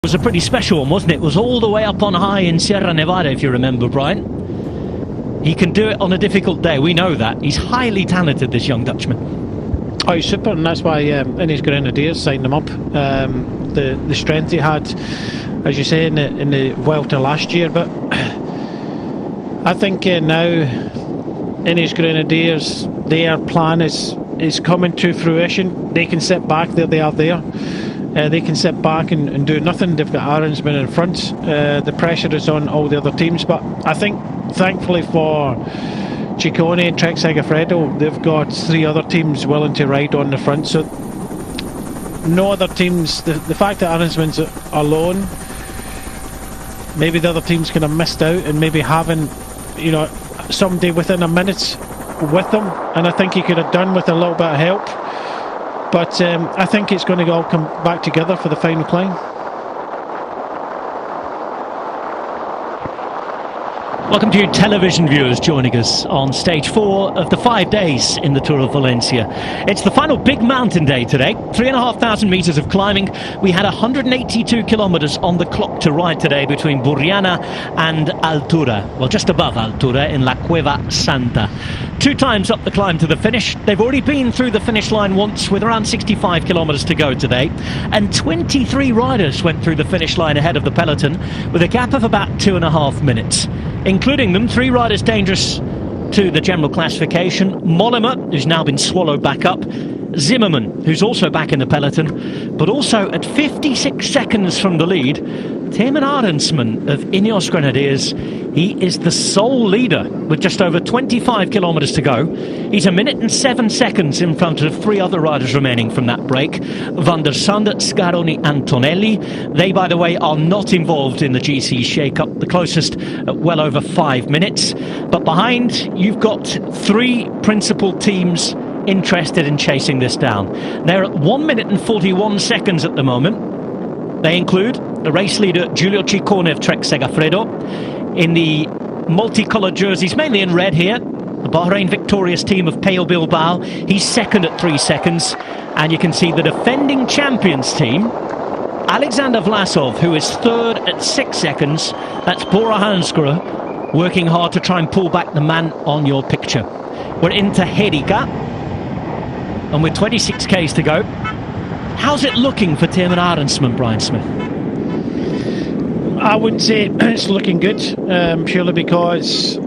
It was a pretty special one, wasn't it? It was all the way up on high in Sierra Nevada, if you remember, Brian. He can do it on a difficult day, we know that. He's highly talented, this young Dutchman. Oh, he's super, and that's why in his Grenadiers signed him up. The strength he had, as you say, in the Volta last year, but I think now in his Grenadiers, their plan is coming to fruition. They can sit back, they are there. They can sit back and do nothing. They've got Aronsman in front. The pressure is on all the other teams, but I think thankfully for Ciccone and Trek Segafredo, they've got three other teams willing to ride on the front, so no other teams, the fact that Aronsman's alone, maybe the other teams kind of missed out and maybe having, you know, somebody within a minute with them, and I think he could have done with a little bit of help. But I think it's going to all come back together for the final climb. Welcome to you television viewers joining us on stage 4 of the 5 days in the Tour of Valencia. It's the final big mountain day today, 3,500 metres of climbing. We had 182 kilometres on the clock to ride today between Burriana and Altura, well, just above Altura in La Cueva Santa. 2 times up the climb to the finish. They've already been through the finish line once with around 65 kilometres to go today, and 23 riders went through the finish line ahead of the peloton with a gap of about 2.5 minutes. Including them, 3 riders dangerous to the general classification. Mollema, who's now been swallowed back up. Zimmerman, who's also back in the peloton, but also at 56 seconds from the lead, Thymen Arensman of Ineos Grenadiers. He is the sole leader with just over 25 kilometres to go. He's 1 minute and 7 seconds in front of 3 other riders remaining from that break. Van der Sande, Scaroni and Tonelli. They, by the way, are not involved in the GC shake-up, the closest at well over 5 minutes. But behind, you've got 3 principal teams interested in chasing this down. They're at 1 minute and 41 seconds at the moment. They include the race leader Giulio Ciccone of Trek Segafredo in the multicoloured jerseys, mainly in red here. The Bahrain victorious team of Pale Bilbao. He's second at 3 seconds, and you can see the defending champions team, Alexander Vlasov, who is third at 6 seconds. That's Bora Hansgrohe working hard to try and pull back the man on your picture. We're into Herica, and with 26 k's to go. How's it looking for Thymen Arensman, Brian Smith? I wouldn't say it's looking good, purely because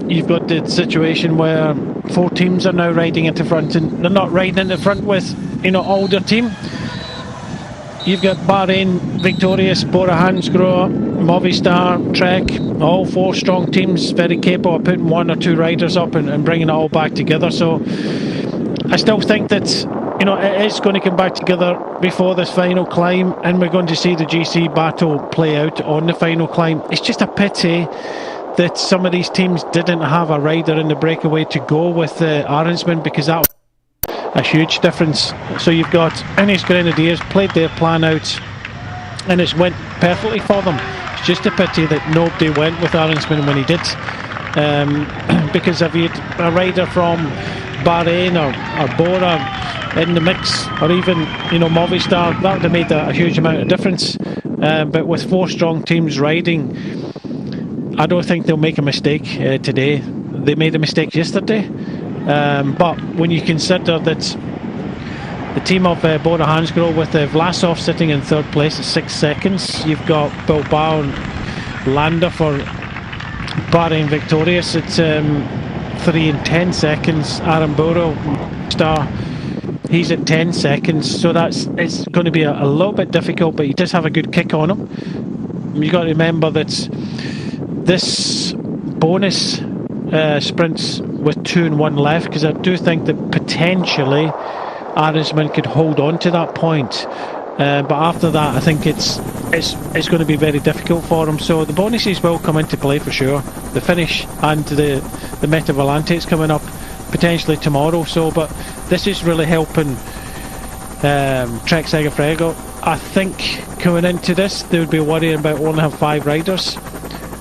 you've got the situation where 4 teams are now riding into front, and they're not riding into front with, you know, older team. You've got Bahrain victorious, Bora Hansgrohe, Movistar, Trek, all 4 strong teams, very capable of putting 1 or 2 riders up and bringing it all back together. So I still think that, you know, it is going to come back together before this final climb, and we're going to see the GC battle play out on the final climb. It's just a pity that some of these teams didn't have a rider in the breakaway to go with Arensman, because that was a huge difference. So you've got Ineos Grenadiers played their plan out, and it's went perfectly for them. It's just a pity that nobody went with Arensman when he did, because if you had a rider from Bahrain or Bora in the mix, or even, you know, Movistar, that would have made a huge amount of difference. But with 4 strong teams riding, I don't think they'll make a mistake today. They made a mistake yesterday, but when you consider that the team of Bora Hansgrohe with Vlasov sitting in 3rd place at 6 seconds, you've got Bilbao and Landa for Bahrain victorious at 3 and 10 seconds. Aramburu Star, he's at 10 seconds, so it's going to be a little bit difficult, but he does have a good kick on him. You've got to remember that this bonus sprints with 2 and 1 left, because I do think that potentially Arensman could hold on to that point, but after that I think it's going to be very difficult for him. So the bonuses will come into play for sure. The finish and the Meta Volante is coming up potentially tomorrow, so but this is really helping Trek Segafredo. I think coming into this they would be worrying about only have 5 riders,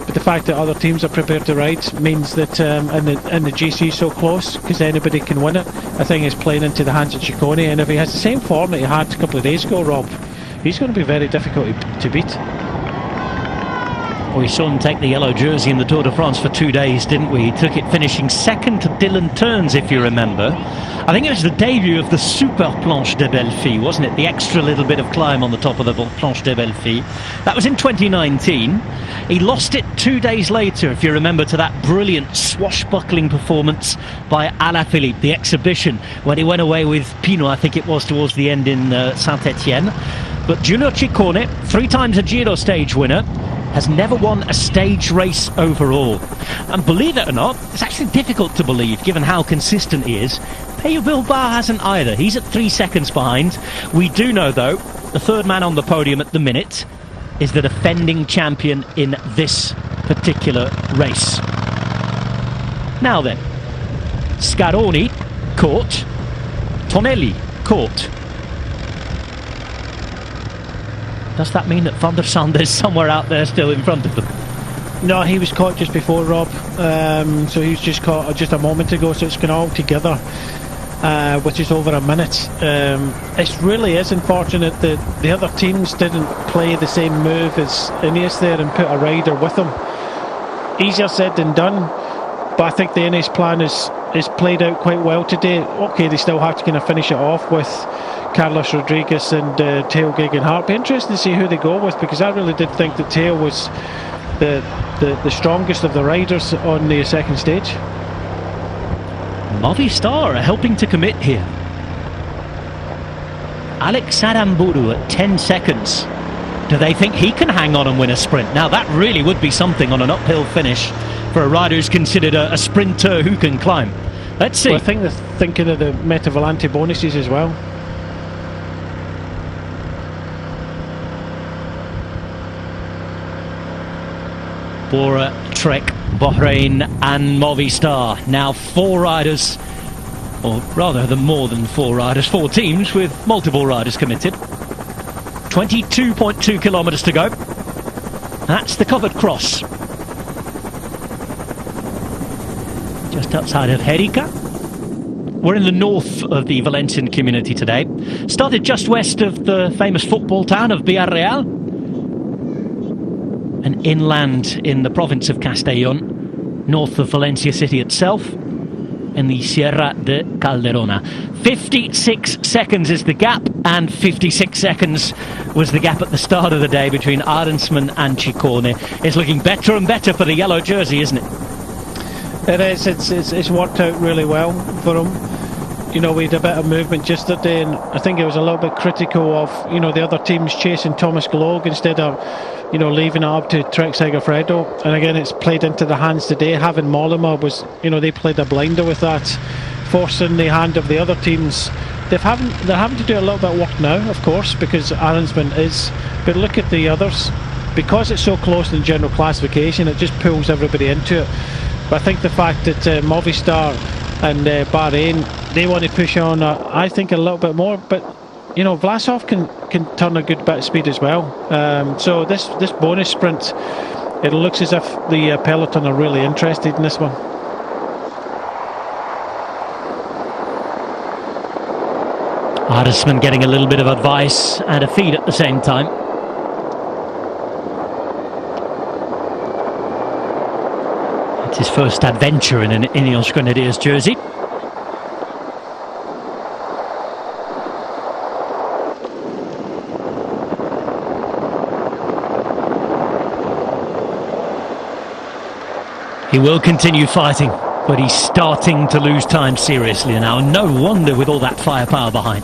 but the fact that other teams are prepared to ride means that and the GC is so close, because anybody can win it, I think it's playing into the hands of Ciccone. And if he has the same form that he had a couple of days ago, Rob, he's going to be very difficult to beat. We saw him take the yellow jersey in the Tour de France for 2 days, didn't we? He took it finishing second to Dylan Teuns, if you remember. I think it was the debut of the Super Planche des Belles Filles, wasn't it? The extra little bit of climb on the top of the Planche des Belles Filles. That was in 2019. He lost it 2 days later, if you remember, to that brilliant swashbuckling performance by Alaphilippe, the exhibition, when he went away with Pinot, I think it was, towards the end in Saint-Etienne. But Giulio Ciccone, 3 times a Giro stage winner, has never won a stage race overall. And believe it or not, it's actually difficult to believe given how consistent he is. Peyo Bilbao hasn't either. He's at 3 seconds behind. We do know, though, the third man on the podium at the minute is the defending champion in this particular race. Now then, Scaroni caught, Tonelli caught. Does that mean that Van der Sande is somewhere out there still in front of them? No, he was caught just before, Rob. So he was just caught just a moment ago, so it's gone all together, which is over a minute. It really is unfortunate that the other teams didn't play the same move as Ineos there and put a rider with them. Easier said than done, but I think the Ineos plan is played out quite well today. Okay, they still have to kind of finish it off with Carlos Rodriguez and Theo Gegenhardt. Be interesting to see who they go with, because I really did think that Theo was the strongest of the riders on the second stage. Movistar are helping to commit here. Alex Aramburu at 10 seconds. Do they think he can hang on and win a sprint? Now that really would be something on an uphill finish for a rider who's considered a sprinter who can climb. Let's see. Well, I think they're thinking of the Metavolante bonuses as well. Bora, Trek, Bahrain and Movistar. Now 4 riders, or rather more than 4 riders, 4 teams with multiple riders committed. 22.2 kilometres to go. That's the covered cross. Just outside of Jerica. We're in the north of the Valencian community today. Started just west of the famous football town of Villarreal, and inland in the province of Castellón, north of Valencia city itself, in the Sierra de Calderona. 56 seconds is the gap, and 56 seconds was the gap at the start of the day between Arensman and Ciccone. It's looking better and better for the yellow jersey, isn't it? It is. It's worked out really well for him. You know, we had a bit of movement yesterday, and I think it was a little bit critical of, you know, the other teams chasing Thomas Gloag instead of, you know, leaving it up to Trek Segafredo. And again, it's played into the hands today. Having Mollema was, you know, they played a blinder with that, forcing the hand of the other teams. They're having to do a little bit of work now, of course, because Arensman is. But look at the others. Because it's so close in general classification, it just pulls everybody into it. But I think the fact that Movistar and Bahrain, they want to push on, I think, a little bit more. But, you know, Vlasov can turn a good bit of speed as well. So this bonus sprint, it looks as if the peloton are really interested in this one. Arensman getting a little bit of advice and a feed at the same time. It's his first adventure in an Ineos Grenadiers jersey. He will continue fighting, but he's starting to lose time seriously now. No wonder with all that firepower behind.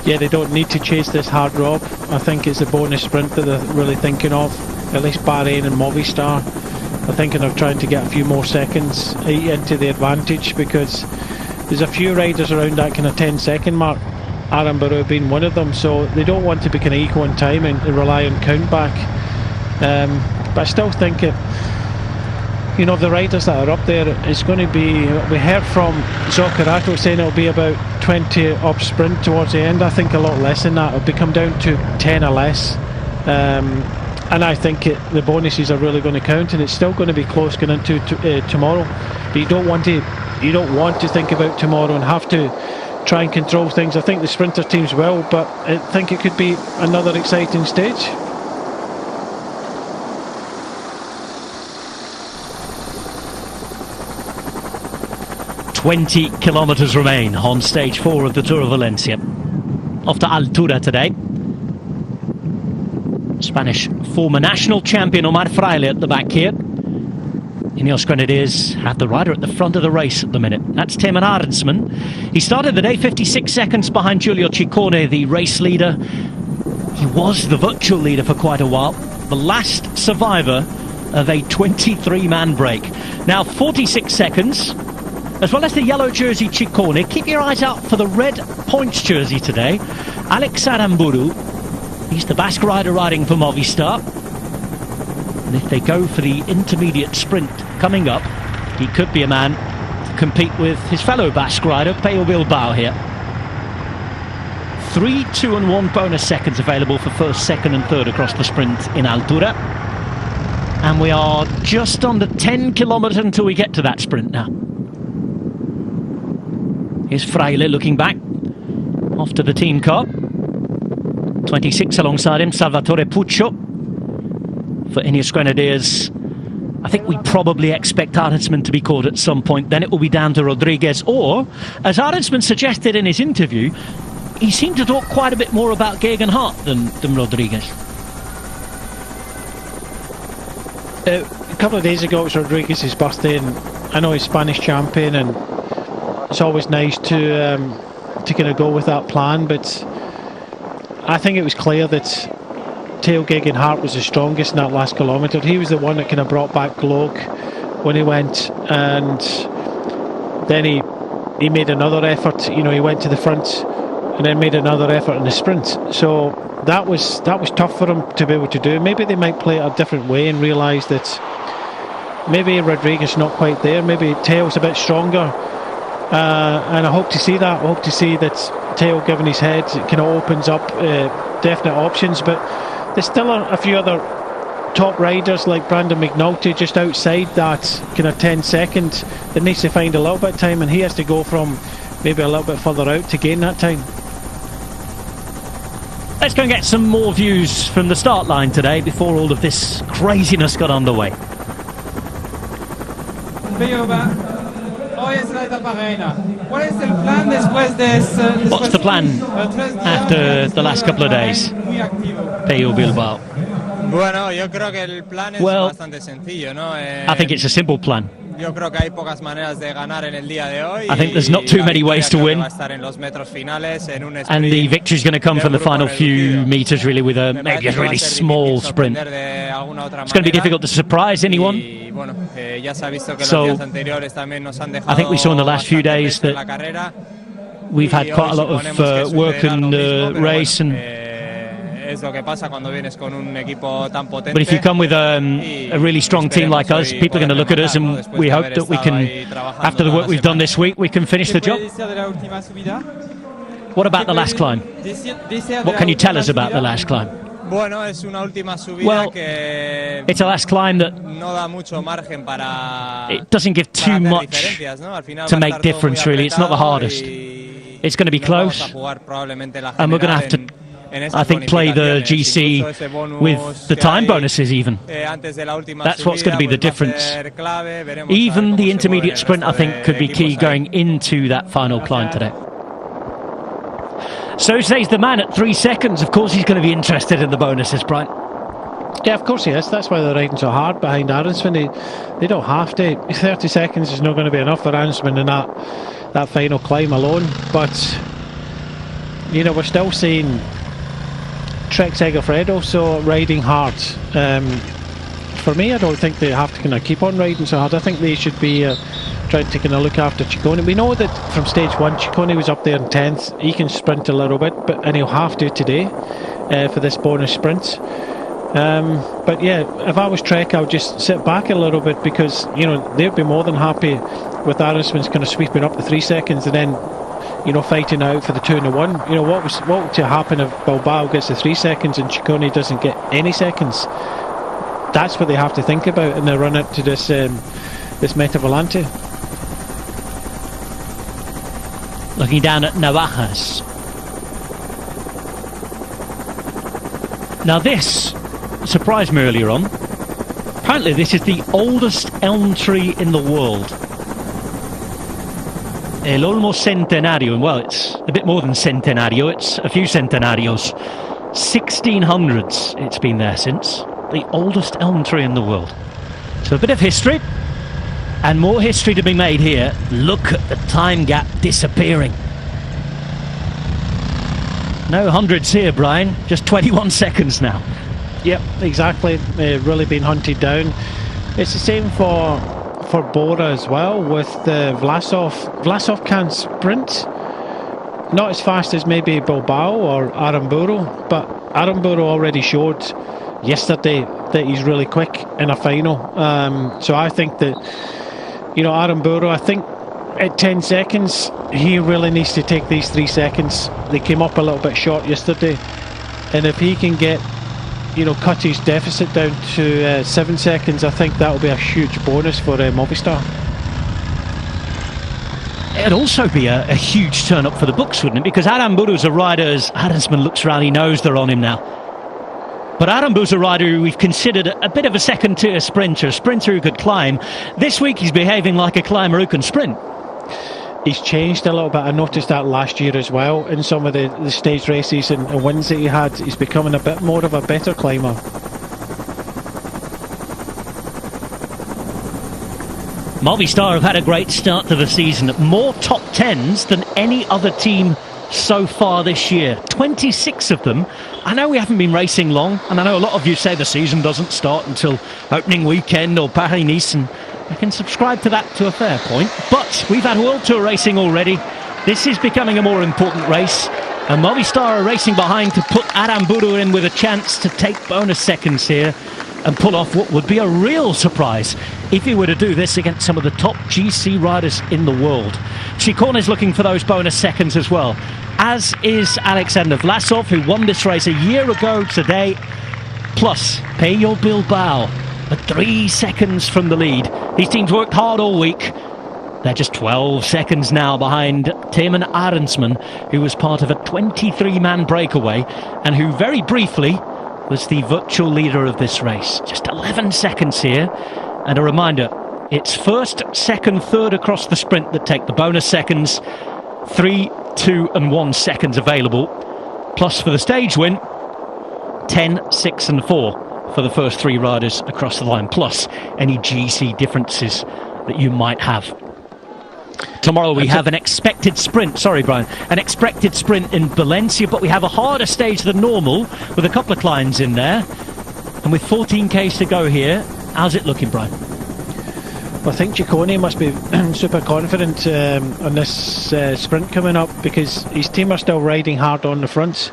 Yeah, they don't need to chase this hard, Rob. I think it's a bonus sprint that they're really thinking of. At least Bahrain and Movistar are thinking of trying to get a few more seconds into the advantage, because there's a few riders around that kind of 10-second mark, Aramburu being one of them, so they don't want to be kind of equal in time and rely on countback. But I still think it, you know, the riders that are up there, it's going to be, we heard from Zoccarato saying it'll be about 20 up sprint towards the end. I think a lot less than that. It'll come down to 10 or less. And I think the bonuses are really going to count, and it's still going to be close going into tomorrow. But you don't want to think about tomorrow and have to try and control things. I think the sprinter teams will, but I think it could be another exciting stage. "20 kilometres remain on stage 4 of the Tour of Valencia. Off to Altura today. Spanish former national champion Omar Fraile at the back here. Ineos Grenadiers have the rider at the front of the race at the minute. That's Thymen Arensman. He started the day 56 seconds behind Giulio Ciccone, the race leader. He was the virtual leader for quite a while. The last survivor of a 23-man break. Now 46 seconds. As well as the yellow jersey Ciccone, keep your eyes out for the red points jersey today. Alex Aramburu. He's the Basque rider riding for Movistar. And if they go for the intermediate sprint coming up, he could be a man to compete with his fellow Basque rider, Pello Bilbao here. 3, 2 and 1 bonus seconds available for first, second and third across the sprint in Altura. And we are just under 10 kilometres until we get to that sprint now. Here's Fraile looking back, off to the team car. 26 alongside him, Salvatore Puccio. For Ineos Grenadiers, I think we probably expect Arensman to be caught at some point. Then it will be down to Rodriguez. Or, as Arensman suggested in his interview, he seemed to talk quite a bit more about Geoghegan Hart than Rodriguez. A couple of days ago it was Rodriguez's birthday, and I know he's Spanish champion, and it's always nice to kind of go with that plan, but I think it was clear that Tao Geoghegan Hart was the strongest in that last kilometre. He was the one that kind of brought back Gloag when he went, and then he made another effort. You know, he went to the front and then made another effort in the sprint. So that was tough for him to be able to do. Maybe they might play it a different way and realise that maybe Rodriguez not quite there. Maybe Tao's a bit stronger. And I hope to see that. I hope to see that Tao, given his head, it kind of opens up definite options. But there's still a few other top riders like Brandon McNulty just outside that kind of 10 second that needs to find a little bit of time, and he has to go from maybe a little bit further out to gain that time. Let's go and get some more views from the start line today before all of this craziness got underway. What's the plan after the last couple of days? Pello Bilbao. Well, I think it's a simple plan. I think there's not too many ways to win, and the victory's going to come from the final few metres, really, with maybe a really small sprint. It's going to be difficult to surprise anyone. So I think we saw in the last few days that we've had quite a lot of work in the race, and but if you come with a really strong team like us, people are going to look at us, and we hope that we can, after the work we've done this week, we can finish the job. What about the last climb? What can you tell us about the last climb? Well, it's a last climb that it doesn't give too much to make difference, really. It's not the hardest. It's going to be close, and we're going to have to, I think, play the GC with the time bonuses even. That's what's going to be the difference. Even the intermediate sprint, I think, could be key going into that final climb today. So says the man at 3 seconds. Of course he's going to be interested in the bonuses, Brian. Yeah, of course he is. That's why they're riding so hard behind Arensman. They don't have to. 30 seconds is not going to be enough for Arensman in that final climb alone. But, you know, we're still seeing Trek Segafredo so riding hard. For me, I don't think they have to kind of keep on riding so hard. I think they should be trying to kind of look after Ciccone. We know that from stage 1, Ciccone was up there in 10th. He can sprint a little bit, and he'll have to today for this bonus sprint. But yeah, if I was Trek, I would just sit back a little bit, because, you know, they'd be more than happy with Arensman's kind of sweeping up the 3 seconds and then, you know, fighting out for the 2 and the 1. You know, what would happen if Bilbao gets the 3 seconds and Ciccone doesn't get any seconds? That's what they have to think about in their run up to this Meta Volante. Looking down at Navajas. Now this surprised me earlier on. Apparently this is the oldest elm tree in the world. El Olmo Centenario, and well, it's a bit more than centenario, it's a few centenarios. 1600s it's been there since. The oldest elm tree in the world. So a bit of history, and more history to be made here. Look at the time gap disappearing. No hundreds here, Brian, just 21 seconds now. Yep, exactly, really been hunted down. It's the same for Bora as well with Vlasov. Vlasov can sprint, not as fast as maybe Bilbao or Aramburu, but Aramburu already showed yesterday that he's really quick in a final. So I think that, you know, Aramburu, I think at 10 seconds, he really needs to take these 3 seconds. They came up a little bit short yesterday, and if he can get, you know, cut his deficit down to 7 seconds, I think that will be a huge bonus for Movistar. It'd also be a huge turn up for the books, wouldn't it? Because Aramburu's a rider, as Adamsman looks around, he knows they're on him now. But Aramburu's a rider who we've considered a bit of a second-tier sprinter, a sprinter who could climb. This week he's behaving like a climber who can sprint. He's changed a little bit. I noticed that last year as well in some of the stage races and wins that he had. He's becoming a bit more of a better climber. Movistar have had a great start to the season. More top 10s than any other team so far this year. 26 of them. I know we haven't been racing long, and I know a lot of you say the season doesn't start until opening weekend or Paris-Nice, and I can subscribe to that to a fair point. But we've had World Tour racing already. This is becoming a more important race, and Movistar are racing behind to put Aramburu in with a chance to take bonus seconds here and pull off what would be a real surprise if he were to do this against some of the top GC riders in the world. Ciccone is looking for those bonus seconds as well, as is Alexander Vlasov, who won this race a year ago today, plus Pello Bilbao at 3 seconds from the lead. These teams worked hard all week. They're just 12 seconds now behind Timon Arendsman, who was part of a 23-man breakaway and who very briefly was the virtual leader of this race. Just 11 seconds here. And a reminder, it's first, second, third across the sprint that take the bonus seconds. 3, 2 and 1 seconds available. Plus for the stage win, 10, 6 and 4 for the first 3 riders across the line, plus any GC differences that you might have. Tomorrow we have an expected sprint, sorry Brian, an expected sprint in Valencia, but we have a harder stage than normal with a couple of climbs in there. And with 14Ks to go here, how's it looking, Brian? Well, I think Ciccone must be super confident on this sprint coming up, because his team are still riding hard on the front.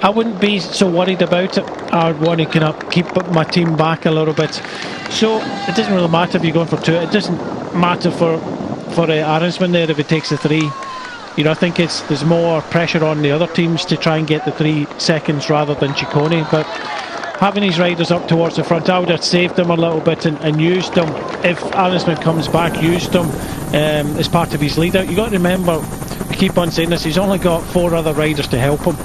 I wouldn't be so worried about it. I want to kind of keep my team back a little bit. So it doesn't really matter if you're going for 2. It doesn't matter for Arendsman there if he takes the 3. You know, I think there's more pressure on the other teams to try and get the 3 seconds rather than Ciccone. But having these riders up towards the front, I would have saved them a little bit and used them. If Arendsman comes back, used them as part of his lead out. You've got to remember, I keep on saying this, he's only got 4 other riders to help him.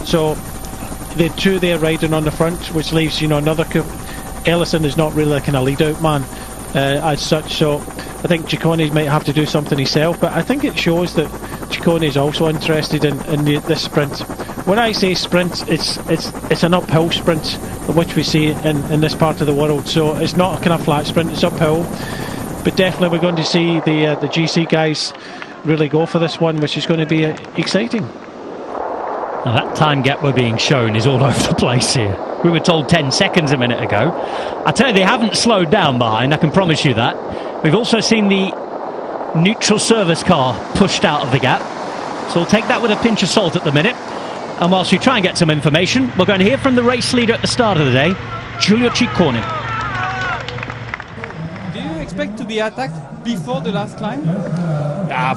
So the 2 there riding on the front, which leaves, you know, another Ellison is not really like a lead out man as such. So I think Ciccone might have to do something himself, but I think it shows that Ciccone is also interested in this sprint. When I say sprint, it's an uphill sprint, which we see in this part of the world. So it's not a kind of flat sprint, it's uphill. But definitely we're going to see the GC guys really go for this one, which is going to be exciting. Now that time gap we're being shown is all over the place here. We were told 10 seconds a minute ago. I tell you, they haven't slowed down behind, I can promise you that. We've also seen the neutral service car pushed out of the gap. So we'll take that with a pinch of salt at the minute. And whilst we try and get some information, we're going to hear from the race leader at the start of the day, Giulio Ciccone. Do you expect to be attacked before the last climb?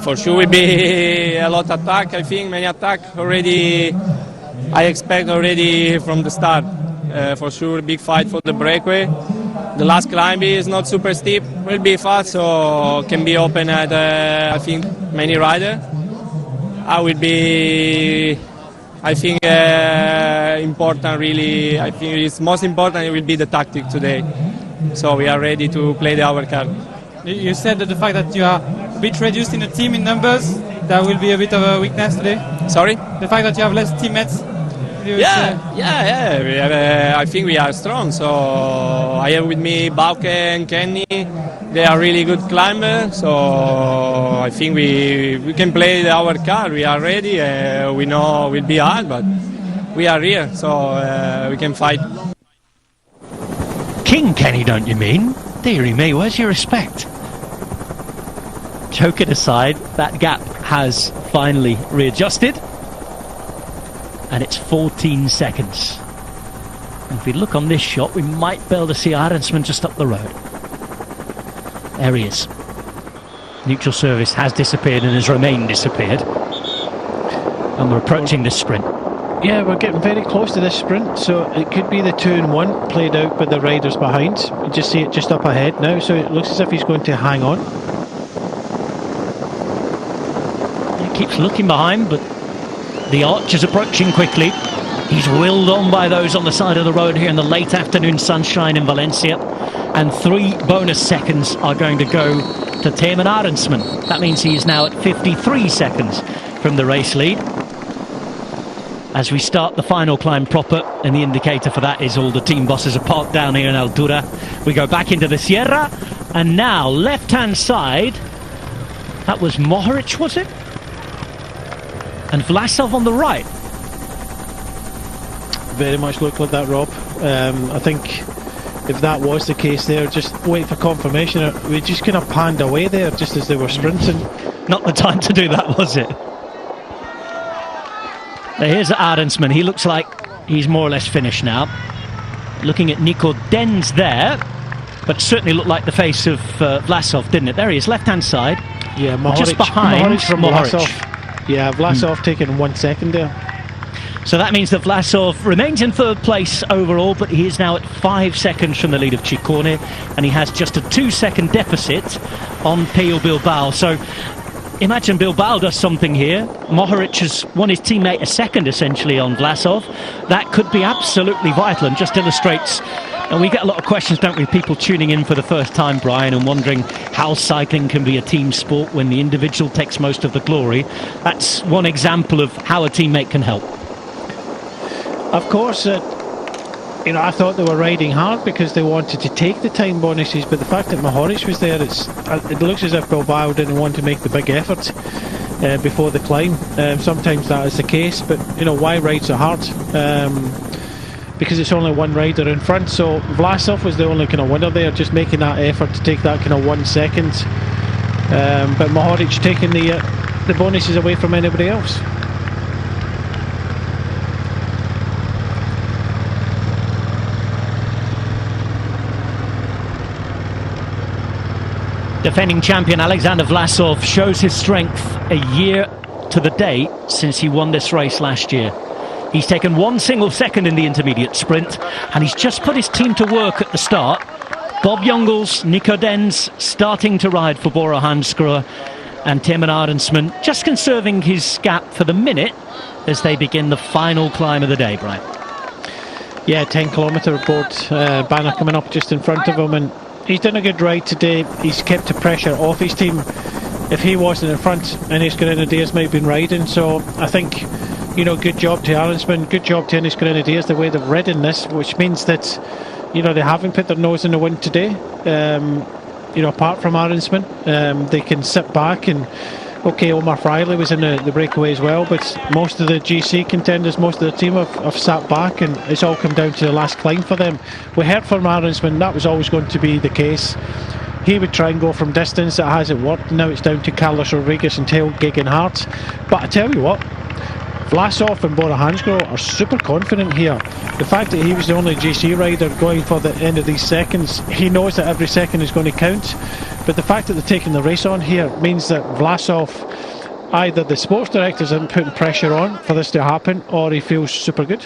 For sure will be a lot of attack. I think many attack already. I expect already from the start. For sure, big fight for the breakaway. The last climb is not super steep. Will be fast, so can be open at I think many riders. I will be, I think, important really. I think it's most important, it will be the tactic today. So we are ready to play our card. You said that the fact that you are a bit reduced in the team in numbers, that will be a bit of a weakness today? Sorry? The fact that you have less teammates? Yeah. We have, I think we are strong. So I have with me Bauke and Kenny. They are really good climbers. So I think we can play our card. We are ready. We know it will be hard, but we are here, so we can fight. King Kenny, don't you mean? Dearie me, where's your respect? Joking aside, that gap has finally readjusted. And it's 14 seconds. And if we look on this shot, we might be able to see Arensman just up the road. There he is. Neutral service has disappeared and has remained disappeared. And we're approaching the sprint. Yeah, we're getting very close to this sprint, so it could be the 2-1 played out by the riders behind. You just see it just up ahead now, so it looks as if he's going to hang on. He keeps looking behind, but the arch is approaching quickly. He's willed on by those on the side of the road here in the late afternoon sunshine in Valencia. And 3 bonus seconds are going to go to Teeman Arensman. That means he is now at 53 seconds from the race lead. As we start the final climb proper, and the indicator for that is all the team buses are parked down here in Altura. We go back into the Sierra, and now left-hand side, that was Mohoric, was it? And Vlasov on the right. Very much looked like that, Rob. I think if that was the case there, just wait for confirmation. We just kind of panned away there just as they were sprinting. Not the time to do that, was it? Here's Arensman. He looks like he's more or less finished now. Looking at Nico Denz there, but certainly looked like the face of Vlasov, didn't it? There he is, left-hand side. Yeah, Mohoric, just behind from Mohoric. Vlasov. Yeah, Vlasov taking 1 second there. So that means that Vlasov remains in third place overall, but he is now at 5 seconds from the lead of Ciccone, and he has just a 2-second deficit on Pello Bilbao. So imagine Bilbao does something here. Mohoric has won his teammate a second essentially on Vlasov. That could be absolutely vital and just illustrates. And we get a lot of questions, don't we, people tuning in for the first time, Brian, and wondering how cycling can be a team sport when the individual takes most of the glory. That's one example of how a teammate can help. Of course, I thought they were riding hard because they wanted to take the time bonuses, but the fact that Mohoric was there, it looks as if Bilbao didn't want to make the big effort before the climb. Sometimes that is the case, but why ride so hard? Because it's only one rider in front, so Vlasov was the only kind of winner there, just making that effort to take that kind of 1 second. But Mohoric taking the bonuses away from anybody else. Defending champion Alexander Vlasov shows his strength a year to the day since he won this race last year. He's taken 1 single second in the intermediate sprint, and he's just put his team to work at the start. Bob Jungels, Nico Denz starting to ride for Bora Hansgrohe, and Teeman Arensman just conserving his gap for the minute as they begin the final climb of the day, Brian. Yeah, 10-kilometre board banner coming up just in front of him, and he's done a good ride today. He's kept the pressure off his team. If he wasn't in front, Enes Grenadiers might have been riding. So I think, good job to Arensman, good job to Enes Grenadiers, the way they've ridden this, which means that, they haven't put their nose in the wind today. Apart from Arensman, they can sit back and, Omar Friley was in the breakaway as well, but most of the GC contenders, most of the team have sat back, and it's all come down to the last climb for them. We heard from Arensman that was always going to be the case. He would try and go from distance. That hasn't worked. Now it's down to Carlos Rodriguez and Theo Gegenhardt. But I tell you what, Vlasov and Bora Hansgrohe are super confident here. The fact that he was the only GC rider going for the end of these seconds, he knows that every second is going to count. But the fact that they're taking the race on here means that Vlasov, either the sports directors aren't putting pressure on for this to happen, or he feels super good.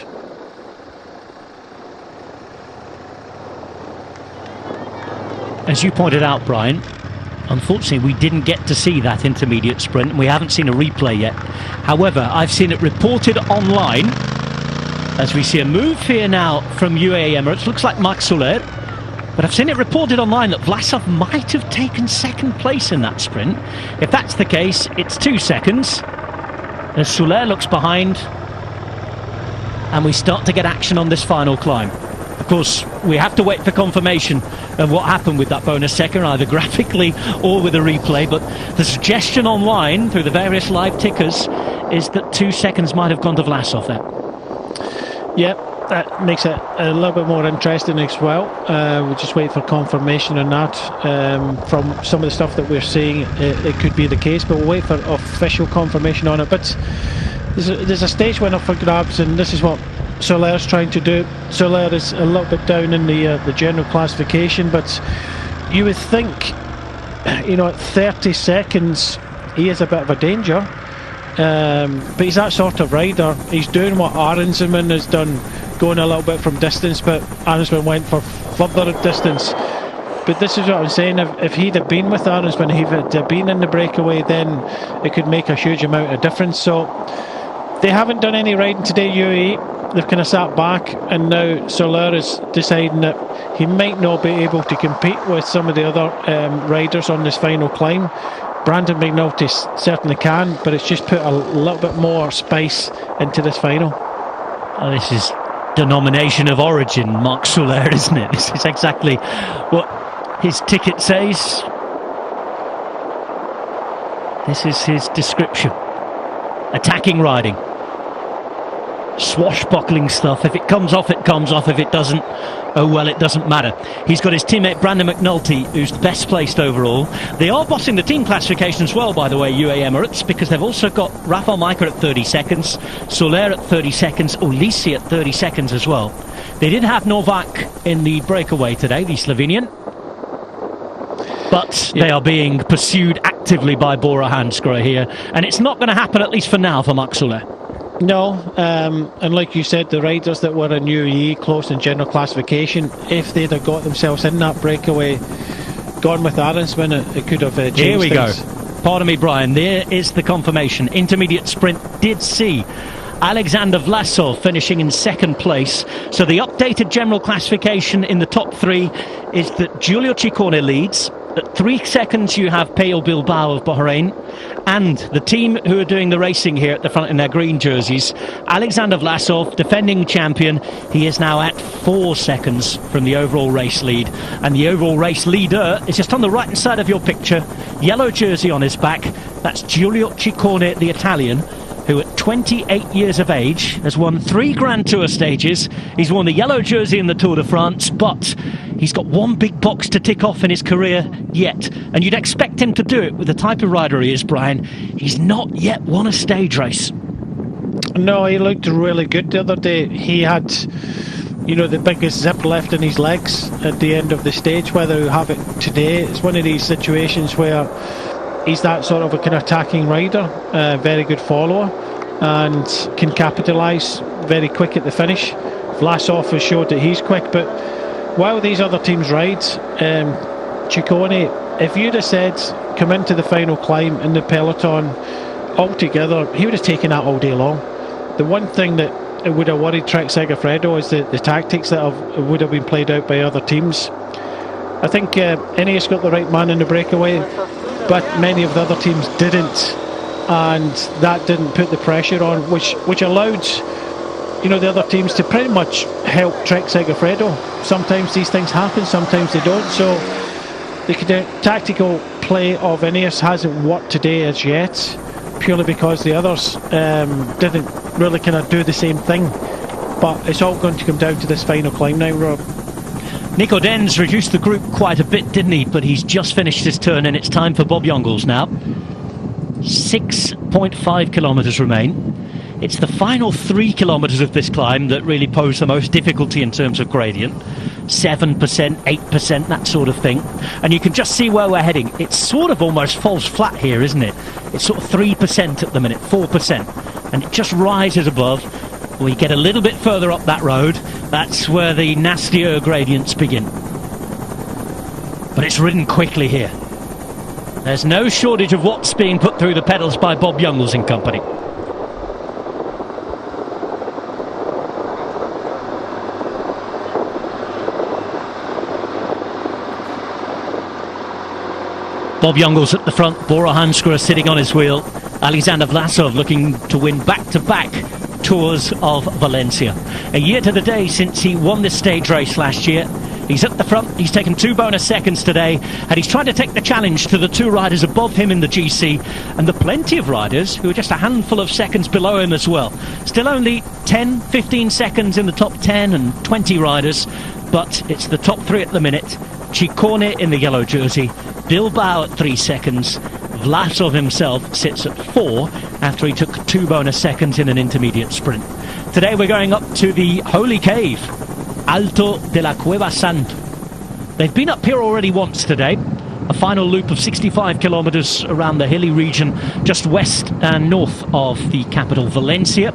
As you pointed out, Brian, Unfortunately, we didn't get to see that intermediate sprint, and we haven't seen a replay yet. However, I've seen it reported online, as we see a move here now from UAE Emirates. Looks like Marc Soler. But I've seen it reported online that Vlasov might have taken second place in that sprint. If that's the case, it's 2 seconds. As Soler looks behind, and we start to get action on this final climb. Of course, we have to wait for confirmation of what happened with that bonus second, either graphically or with a replay. But the suggestion online through the various live tickers is that 2 seconds might have gone to Vlasov there. Yep. That makes it a little bit more interesting as well. We'll just wait for confirmation on that. From some of the stuff that we're seeing, it could be the case, but we'll wait for official confirmation on it. But there's a stage winner for grabs, and this is what Soler's trying to do. Soler is a little bit down in the general classification, but you would think, at 30 seconds, he is a bit of a danger. But he's that sort of rider. He's doing what Arensman has done, going a little bit from distance, but Arensman went for further distance. But this is what I'm saying, if he'd have been with Arensman, if he'd have been in the breakaway, then it could make a huge amount of difference. So they haven't done any riding today, UAE. They've kind of sat back, and now Soler is deciding that he might not be able to compete with some of the other riders on this final climb. Brandon McNulty certainly can, but it's just put a little bit more spice into this final. Oh, this is denomination of origin, Marc Soler, isn't it? This is exactly what his ticket says. This is his description. Attacking riding. Swashbuckling stuff. If it comes off, it comes off. If it doesn't, oh well, it doesn't matter. He's got his teammate Brandon McNulty, who's the best placed overall. They are bossing the team classification as well, by the way, UAE Emirates, because they've also got Rafał Majka at 30 seconds, Soler at 30 seconds, Ulisi at 30 seconds as well. They did have Novak in the breakaway today, the Slovenian, but they are being pursued actively by Bora Hansgrohe here, and it's not going to happen, at least for now, for Marc Soler. No, and like you said, the riders that were in UAE close in general classification, if they'd have got themselves in that breakaway, gone with Arensman, it could have changed. Here we things. go. Pardon me, Brian. There is the confirmation. Intermediate sprint did see Alexander Vlasov finishing in second place. So the updated general classification in the top three is that Giulio Ciccone leads. At 3 seconds you have Pello Bilbao of Bahrain, and the team who are doing the racing here at the front in their green jerseys, Alexander Vlasov, defending champion, he is now at 4 seconds from the overall race lead, and the overall race leader is just on the right hand side of your picture, yellow jersey on his back. That's Giulio Ciccone, the Italian, who at 28 years of age has won 3 Grand Tour stages. He's worn the yellow jersey in the Tour de France, but he's got one big box to tick off in his career yet. And you'd expect him to do it with the type of rider he is, Brian. He's not yet won a stage race. No, he looked really good the other day. He had, the biggest zip left in his legs at the end of the stage. Whether he'll have it today, it's one of these situations where he's that sort of a kind of attacking rider, very good follower, and can capitalise very quick at the finish. Vlasov has showed that he's quick, but while these other teams ride, Ciccone, if you'd have said come into the final climb in the peloton altogether, he would have taken that all day long. The one thing that it would have worried Trek Segafredo is the tactics that would have been played out by other teams. I think Ineos got the right man in the breakaway, but many of the other teams didn't, and that didn't put the pressure on, which allowed the other teams to pretty much help Trek Segafredo. Sometimes these things happen, sometimes they don't. So the tactical play of Ineos hasn't worked today as yet, purely because the others didn't really kind of do the same thing. But it's all going to come down to this final climb now, Rob. Nico Denz reduced the group quite a bit, didn't he? But he's just finished his turn, and it's time for Bob Jongels now. 6.5 kilometres remain. It's the final 3 kilometres of this climb that really pose the most difficulty in terms of gradient. 7%, 8%, that sort of thing. And you can just see where we're heading. It's sort of almost falls flat here, isn't it? It's sort of 3% at the minute, 4%. And it just rises above. We get a little bit further up that road. That's where the nastier gradients begin. But it's ridden quickly here. There's no shortage of watts being put through the pedals by Bob Youngles and company. Bob Youngles at the front, Bora Hansgrohe sitting on his wheel. Alexander Vlasov looking to win back-to-back Tours of Valencia. A year to the day since he won this stage race last year. He's at the front, he's taken 2 bonus seconds today, and he's trying to take the challenge to the 2 riders above him in the GC, and the plenty of riders who are just a handful of seconds below him as well. Still only 10, 15 seconds in the top 10 and 20 riders, but it's the top 3 at the minute. Ciccone in the yellow jersey, Bilbao at 3 seconds, Vlasov himself sits at 4 after he took 2 bonus seconds in an intermediate sprint. Today we're going up to the Holy Cave, Alto de la Cueva Santo. They've been up here already once today. A final loop of 65 kilometres around the hilly region just west and north of the capital Valencia.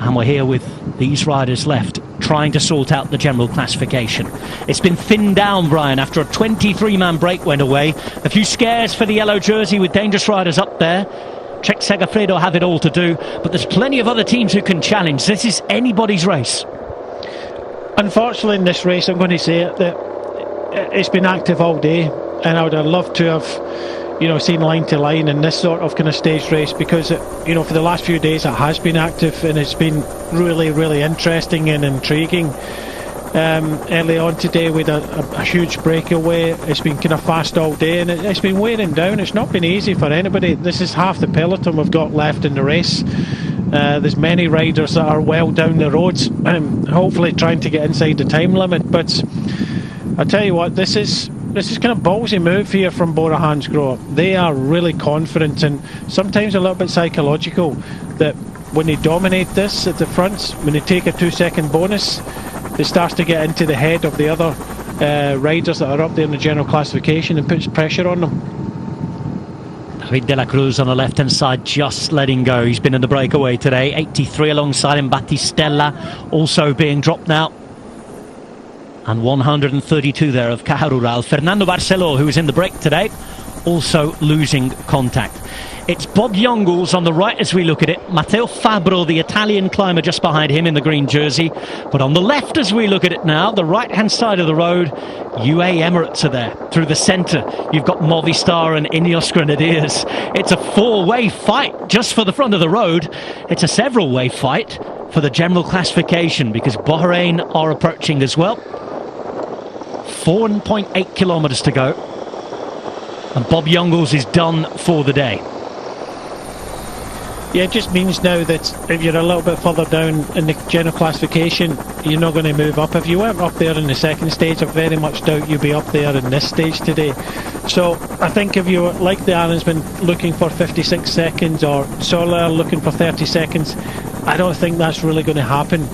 And we're here with these riders left, trying to sort out the general classification. It's been thinned down, Brian, after a 23-man break went away. A few scares for the yellow jersey with dangerous riders up there. Trek Segafredo have it all to do, but there's plenty of other teams who can challenge. This is anybody's race. Unfortunately, in this race, I'm going to say it, that it's been active all day, and I would have loved to have, seen line to line in this sort of kind of stage race, because, for the last few days it has been active and it's been really, really interesting and intriguing. Early on today we had a huge breakaway. It's been kind of fast all day, and it's been wearing down. It's not been easy for anybody. This is half the peloton we've got left in the race. There's many riders that are well down the roads, hopefully trying to get inside the time limit. But I tell you what, this is kind of ballsy move here from Bora Hansgrohe. They are really confident, and sometimes a little bit psychological, that when they dominate this at the front, when they take a 2-second bonus, it starts to get into the head of the other riders that are up there in the general classification and puts pressure on them. David de la Cruz on the left hand side, just letting go. He's been in the breakaway today. 83 alongside him, Battistella also being dropped now. And 132 there of Caja Rural. Fernando Barceló, who was in the break today, also losing contact. It's Bob Youngles on the right as we look at it. Matteo Fabro, the Italian climber, just behind him in the green jersey. But on the left as we look at it now, the right-hand side of the road, UAE Emirates are there. Through the centre, you've got Movistar and Ineos Grenadiers. It's a 4-way fight just for the front of the road. It's a several-way fight for the general classification, because Bahrain are approaching as well. 4.8 kilometres to go. And Bob Youngles is done for the day. Yeah, it just means now that if you're a little bit further down in the general classification, you're not going to move up. If you weren't up there in the second stage, I very much doubt you'll be up there in this stage today. So I think if you were, like the Aronsman, looking for 56 seconds, or Soler looking for 30 seconds, I don't think that's really going to happen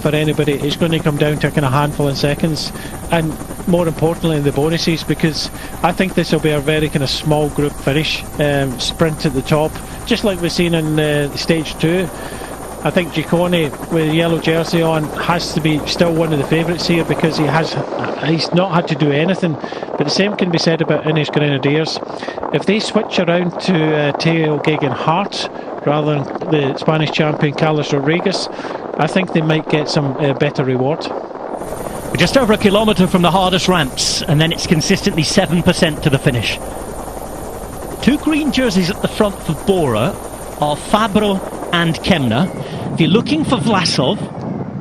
for anybody. It's going to come down to a kind of handful of seconds, and more importantly the bonuses, because I think this will be a very kind of small group finish, sprint at the top, just like we've seen in stage 2. I think Ciccone with the yellow jersey on has to be still one of the favourites here, because he's not had to do anything. But the same can be said about Ineos Grenadiers. If they switch around to Theo Gegenhardt rather than the Spanish champion Carlos Rodriguez, I think they might get some better reward. We're just over a kilometre from the hardest ramps, and then it's consistently 7% to the finish. 2 green jerseys at the front for Bora are Fabro and Kemna. If you're looking for Vlasov,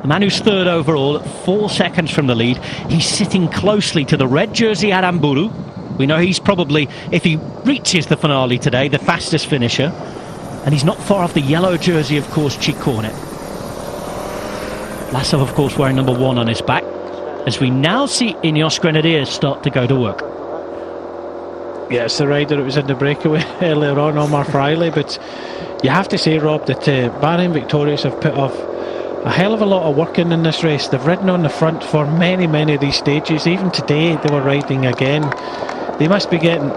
the man who's third overall at 4 seconds from the lead, he's sitting closely to the red jersey Aramburu. We know he's probably, if he reaches the finale today, the fastest finisher. And he's not far off the yellow jersey, of course, Ciccone. Vlasov, of course, wearing number 1 on his back, as we now see Ineos Grenadiers start to go to work. Yeah, it's the rider that was in the breakaway earlier on, Omar Friley, but you have to say, Rob, that Bahrain Victorious have put off a hell of a lot of work in this race. They've ridden on the front for many, many of these stages. Even today they were riding again. They must be getting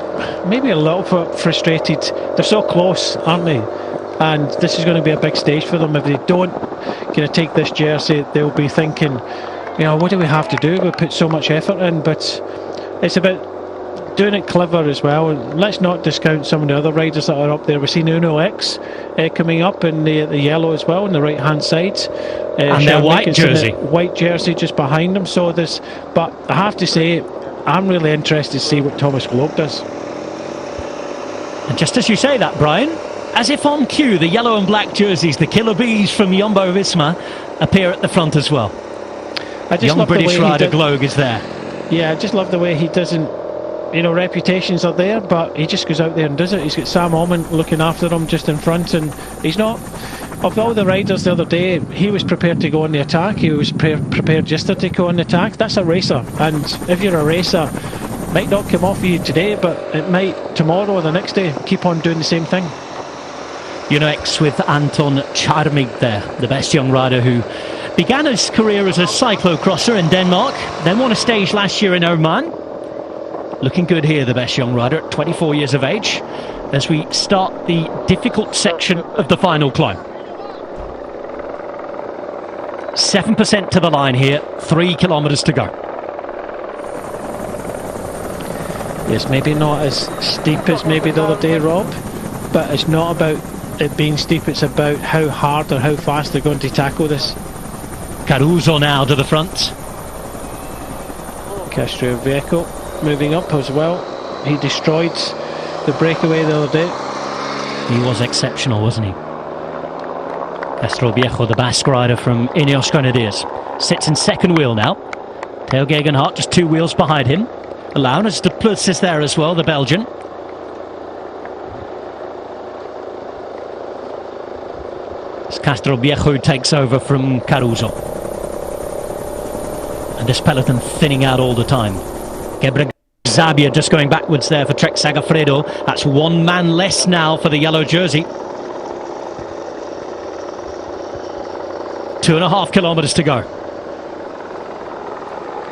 maybe a little bit frustrated. They're so close, aren't they? And this is going to be a big stage for them. If they don't kind of take this jersey, they'll be thinking, what do we have to do? We put so much effort in. But it's about doing it clever as well. And let's not discount some of the other riders that are up there. We've seen Uno X coming up in the yellow as well on the right hand side, and their white jersey just behind them. So there's, but I have to say, I'm really interested to see what Thomas Globe does. And just as you say that, Brian, as if on cue, the yellow and black jerseys, the Killer Bees from Jumbo-Visma, appear at the front as well. Young British rider Globe is there. Yeah, I just love the way he doesn't, reputations are there, but he just goes out there and does it. He's got Sam Almond looking after him just in front, and he's not, of all the riders the other day, he was prepared to go on the attack. He was prepared yesterday to go on the attack. That's a racer, and if you're a racer, it might not come off for you today, but it might tomorrow or the next day keep on doing the same thing. X with Anton Charmig there, the best young rider who began his career as a cyclocrosser in Denmark, then won a stage last year in Oman. Looking good here, the best young rider at 24 years of age, as we start the difficult section of the final climb. 7% to the line here, 3 kilometres to go. Yes, maybe not as steep as maybe the other day, Rob, but it's not about it being steep, it's about how hard or how fast they're going to tackle this. Caruso now to the front. Castroviejo moving up as well. He destroyed the breakaway the other day. He was exceptional, wasn't he? Castroviejo, the Basque rider from Ineos Grenadiers, sits in second wheel now. Theo Gegenhardt just 2 wheels behind him. Laurens de Plus is there as well, the Belgian. It's Castroviejo who takes over from Caruso. And this peloton thinning out all the time. Gebrezabier just going backwards there for Trek Sagafredo. That's 1 man less now for the yellow jersey. 2.5 kilometres to go.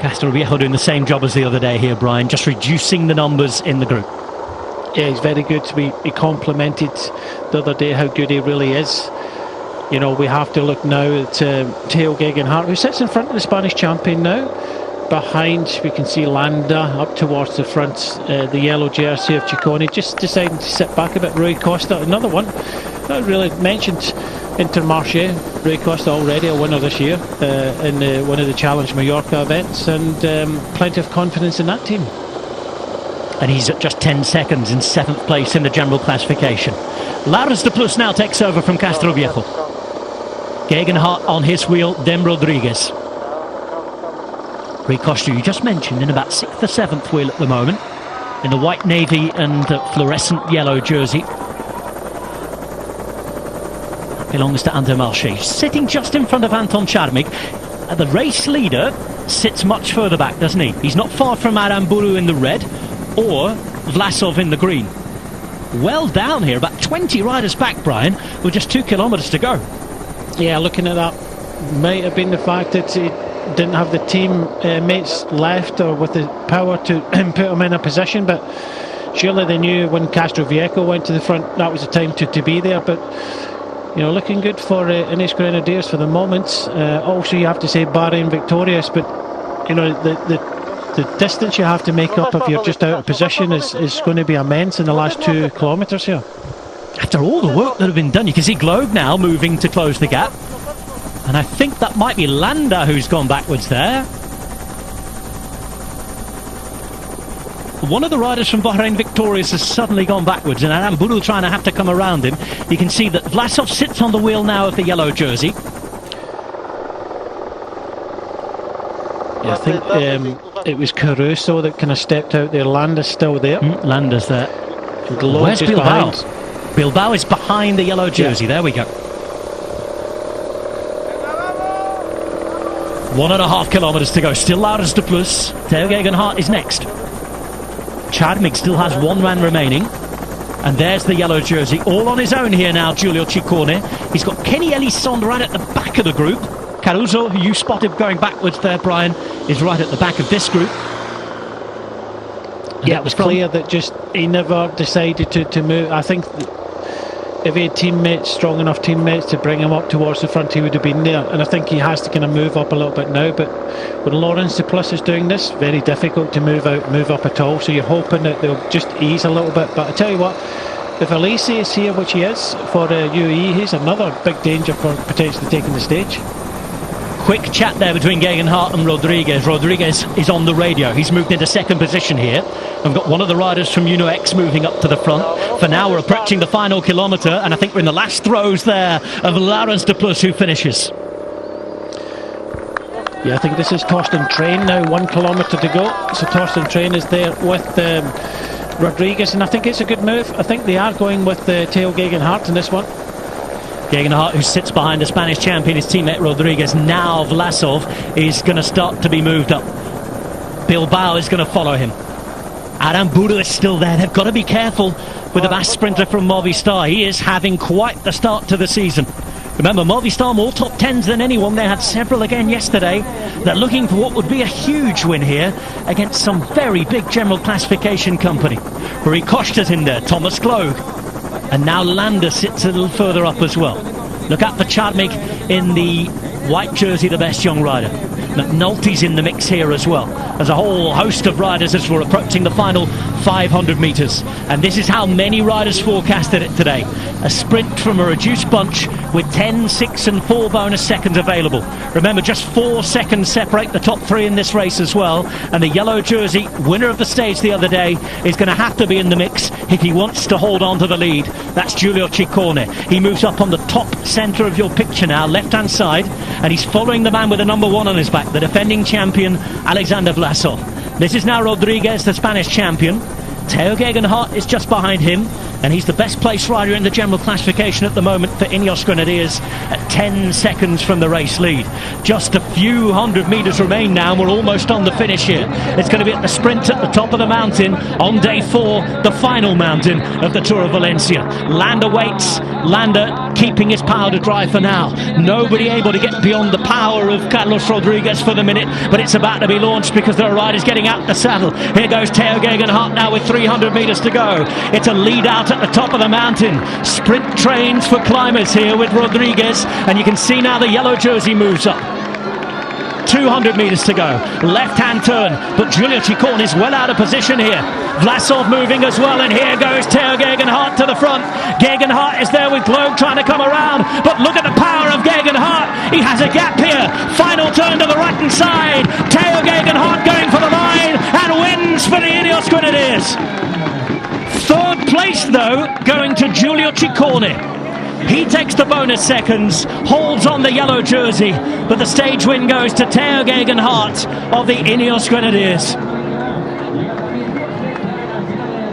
Castroviejo doing the same job as the other day here, Brian, just reducing the numbers in the group. Yeah, he's very good. He complimented the other day how good he really is. We have to look now at Theo Gegenhardt, who sits in front of the Spanish champion now. Behind, we can see Landa up towards the front, the yellow jersey of Ciccone, just deciding to sit back a bit. Rui Costa, another one. Not really mentioned Intermarché. Rui Costa already a winner this year in one of the Challenge Mallorca events, and plenty of confidence in that team. And he's at just 10 seconds in 7th place in the general classification. Laurens de Plus now takes over from Castroviejo. Gegenhardt on his wheel, Dem Rodriguez. Rui Costa, you just mentioned, in about 6th or 7th wheel at the moment, in the white navy and fluorescent yellow jersey. That belongs to Intermarché. Sitting just in front of Anton Charmig. The race leader sits much further back, doesn't he? He's not far from Aramburu in the red or Vlasov in the green. Well down here, about 20 riders back, Brian, with just 2 kilometres to go. Yeah, looking at that, might have been the fact that he didn't have the team mates left or with the power to put him in a position, but surely they knew when Castroviejo went to the front that was the time to be there. But looking good for Ineos Grenadiers for the moment. Also, you have to say Bahrain victorious, but the distance you have to make up if you're just out of position is going to be immense in the last 2 kilometres here. After all the work that have been done, you can see Globe now moving to close the gap. And I think that might be Landa who's gone backwards there. One of the riders from Bahrain victorious has suddenly gone backwards, and Aramburu trying to have to come around him. You can see that Vlasov sits on the wheel now of the yellow jersey. Yeah, I think it was Caruso that kind of stepped out there. Landa's still there. Landa's there. Where's Bilbao? Bilbao is behind the yellow jersey. Yeah. There we go. 1.5 kilometres to go. Still Laurens de Plus. Theo Gegenhardt is next. Charmig still has 1 man remaining. And there's the yellow jersey. All on his own here now, Giulio Ciccone. He's got Kenny Elison right at the back of the group. Caruso, who you spotted going backwards there, Brian, is right at the back of this group. And yeah, it was clear that just he never decided to move. I think if he had teammates, strong enough teammates to bring him up towards the front, he would have been there. And I think he has to kind of move up a little bit now. But when Lawrence de Plus is doing this, very difficult to move up at all. So you're hoping that they'll just ease a little bit. But I tell you what, if Elise is here, which he is, for UAE, he's another big danger for potentially taking the stage. Quick chat there between Geoghegan Hart and Rodriguez. Rodriguez is on the radio. He's moved into second position here. We've got one of the riders from Uno X moving up to the front. For now, we're approaching the final kilometre, and I think we're in the last throws there of Lawrence de Plus, who finishes. Yeah, I think this is Torsten Train now, 1 kilometre to go. So Torsten Train is there with Rodriguez, and I think it's a good move. I think they are going with Theo Geoghegan Hart in this one. Geoghegan Hart, who sits behind the Spanish champion, his teammate Rodriguez. Now Vlasov is going to start to be moved up. Bilbao is going to follow him. Aramburu is still there. They've got to be careful with the fast sprinter from Movistar. He is having quite the start to the season. Remember, Movistar more top 10s than anyone. They had several again yesterday. They're looking for what would be a huge win here against some very big general classification company. Rui Costa's in there, Thomas Gloag. And now Landa sits a little further up as well. Look out for Chadmig in the white jersey, the best young rider. McNulty's in the mix here as well. There's a whole host of riders as we're approaching the final 500 metres. And this is how many riders forecasted it today. A sprint from a reduced bunch with 10, 6 and 4 bonus seconds available. Remember, just 4 seconds separate the top 3 in this race as well. And the yellow jersey, winner of the stage the other day, is going to have to be in the mix if he wants to hold on to the lead. That's Giulio Ciccone. He moves up on the top centre of your picture now, left-hand side, and he's following the man with the number 1 on his back, the defending champion, Alexander Vlasov. This is now Rodriguez, the Spanish champion. Theo Geoghegan Hart is just behind him, and he's the best placed rider in the general classification at the moment for Ineos Grenadiers at 10 seconds from the race lead. Just a few hundred metres remain now, and we're almost on the finish here. It's going to be at the sprint at the top of the mountain on day 4, the final mountain of the Tour of Valencia. Landa waits, Landa keeping his powder dry for now. Nobody able to get beyond the power of Carlos Rodriguez for the minute, but it's about to be launched because there are riders getting out the saddle. Here goes Theo Geoghegan Hart now with 300 metres to go. It's a lead out at the top of the mountain. Sprint trains for climbers here with Rodriguez, and you can see now the yellow jersey moves up. 200 metres to go. Left-hand turn, but Giulio Ciccone is well out of position here. Vlasov moving as well, and here goes Theo Geoghegan Hart to the front. Geoghegan Hart is there with Gloag trying to come around, but look at the power of Geoghegan Hart. He has a gap here. Final turn to the right-hand side. Theo Geoghegan Hart going for the line and wins for the Ineos Grenadiers. Third place, though, going to Giulio Ciccone. He takes the bonus seconds, holds on the yellow jersey, but the stage win goes to Theo Geoghegan Hart of the Ineos Grenadiers.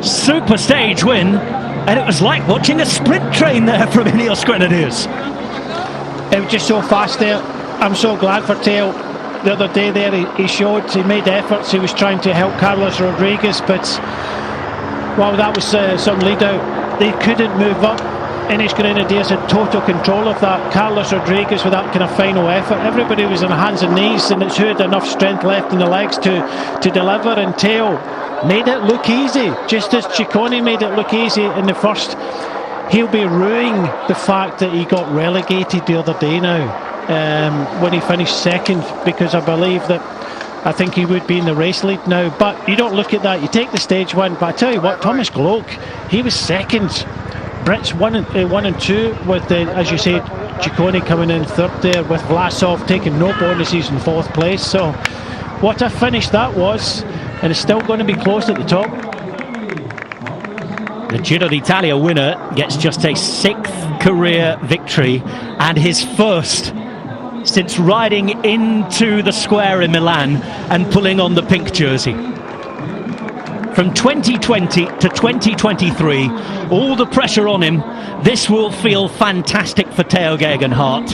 Super stage win, and it was like watching a sprint train there from Ineos Grenadiers. It was just so fast there. I'm so glad for Theo. The other day there he made efforts, he was trying to help Carlos Rodriguez, but well, that was some lead out. They couldn't move up. Ineos Grenadiers had total control of that. Carlos Rodriguez with that kind of final effort. Everybody was on hands and knees, and it's who had enough strength left in the legs to deliver, and Theo made it look easy, just as Ciccone made it look easy in the first. He'll be ruining the fact that he got relegated the other day now, when he finished second, because I think he would be in the race lead now. But you don't look at that, you take the stage win. But I tell you what, Thomas Gloag, he was second. Brits 1 and 2 with, as you said, Ciccone coming in third there, with Vlasov taking no bonuses in fourth place. So what a finish that was, and it's still going to be close at the top. The Giro d'Italia winner gets just a 6th career victory, and his first since riding into the square in Milan and pulling on the pink jersey. From 2020 to 2023, all the pressure on him. This will feel fantastic for Theo Geoghegan Hart.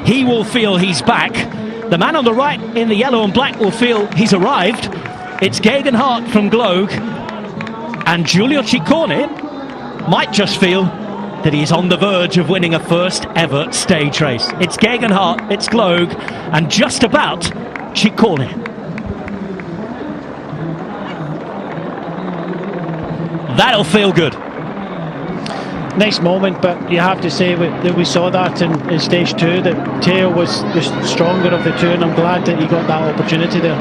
He will feel he's back. The man on the right in the yellow and black will feel he's arrived. It's Geoghegan Hart from Gloag, and Giulio Ciccone might just feel that he's on the verge of winning a first ever stage race. It's Geoghegan Hart, it's Gloag, and just about Ciccone. That'll feel good. nice moment, but you have to say that we saw that in stage 2, that Teo was the stronger of the two, and I'm glad that he got that opportunity there.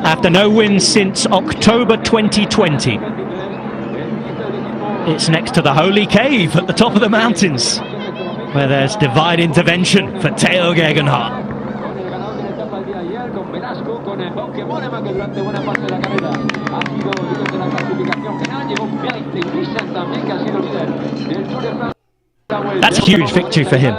After no wins since October 2020, it's next to the Holy Cave at the top of the mountains, where there's divine intervention for Teo Gegenhardt. That's a huge victory for him.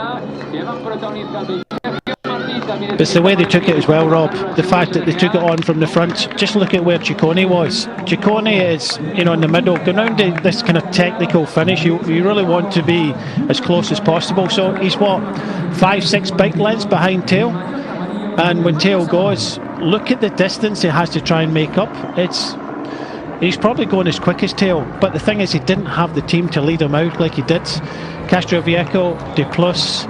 It's the way they took it as well, Rob. The fact that they took it on from the front. Just look at where Ciccone was. Ciccone is, in the middle. Going round this kind of technical finish, you really want to be as close as possible. So he's 5-6 bike lengths behind Teo. And when Teo goes, look at the distance he has to try and make up. He's probably going as quick as Teo. But the thing is, he didn't have the team to lead him out like he did. Castroviejo, Duclos,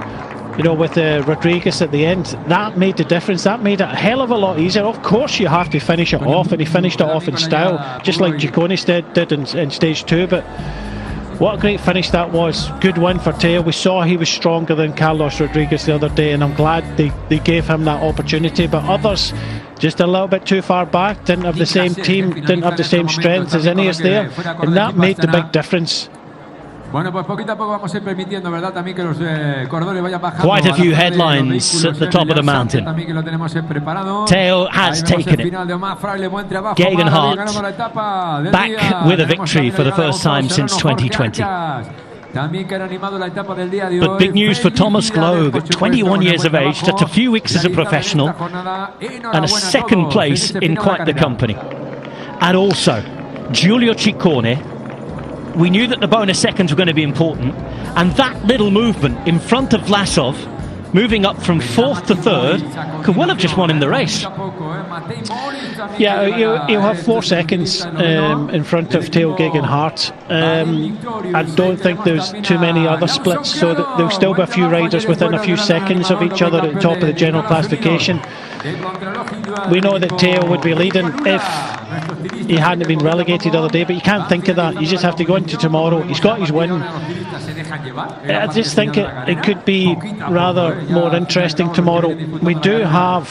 with Rodriguez at the end, that made the difference. That made it a hell of a lot easier. Of course you have to finish it off, and he finished it off in style, just like Ciccone did in stage 2. But what a great finish that was. Good win for Teo. We saw he was stronger than Carlos Rodriguez the other day, and I'm glad they gave him that opportunity. But others, just a little bit too far back, didn't have the same team, didn't have the same strength as Ineos there, and that made the big difference. Quite a few headlines at the top of the mountain. Teo has taken it. Gegenhardt back with a victory for the first time since 2020. But big news for Thomas Gloag, at 21 years of age, just a few weeks as a professional, and a second place in quite the company. And also, Giulio Ciccone. We knew that the bonus seconds were going to be important, and that little movement in front of Vlasov, moving up from 4th to 3rd, could well have just won him the race. Yeah, he'll have 4 seconds in front of Teo Gegenhardt. I don't think there's too many other splits, so that there'll still be a few riders within a few seconds of each other at the top of the general classification. We know that Teo would be leading if he hadn't been relegated the other day, but you can't think of that. You just have to go into tomorrow. He's got his win. I just think it could be rather more interesting tomorrow. We do have,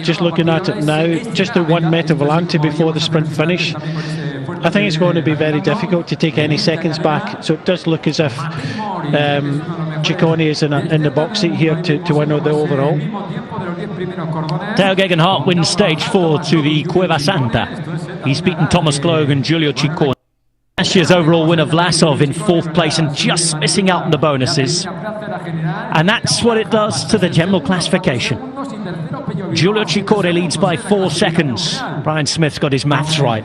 just looking at it now, just the one Meta Volante before the sprint finish. I think it's going to be very difficult to take any seconds back, so it does look as if Ciccone is in the box seat here to win the overall. Teo Gegenhardt wins stage 4 to the Cueva Santa. He's beaten Thomas Gloag and Giulio Ciccone. Last year's overall winner Vlasov in 4th place and just missing out on the bonuses. And that's what it does to the general classification. Giulio Ciccone leads by 4 seconds. Brian Smith's got his maths right.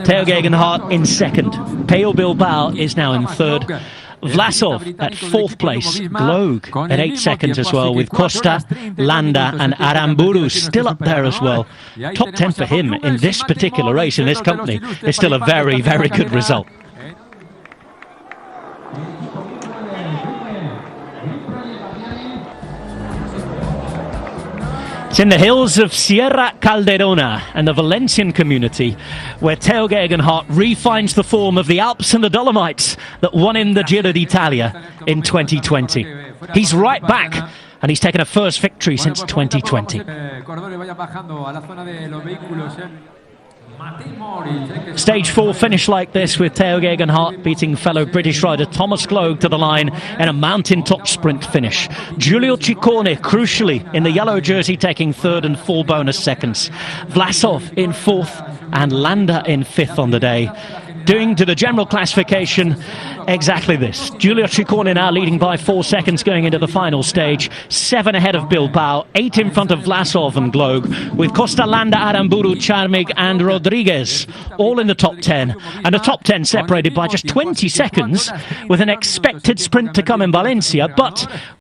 Teo Gegenhardt in 2nd. Pello Bilbao is now in 3rd. Vlasov at 4th place, Gloag at 8 seconds as well, with Costa, Landa and Aramburu still up there as well. Top 10 for him in this particular race, in this company, is still a very, very good result. It's in the hills of Sierra Calderona and the Valencian community where Teo Gegenhardt refines the form of the Alps and the Dolomites that won him the Giro d'Italia in 2020. He's right back, and he's taken a first victory since 2020. Stage 4 finish like this with Teo Gegenhardt beating fellow British rider Thomas Gloag to the line in a mountaintop sprint finish. Giulio Ciccone, crucially, in the yellow jersey, taking 3rd and 4 bonus seconds. Vlasov in 4th and Landa in 5th on the day. Doing to the general classification exactly this. Giulio Ciccone now leading by 4 seconds going into the final stage. 7 ahead of Bilbao, 8 in front of Vlasov and Gloag, with Costa, Landa, Aramburu, Charmig and Rodriguez all in the top 10. And the top 10 separated by just 20 seconds with an expected sprint to come in Valencia. But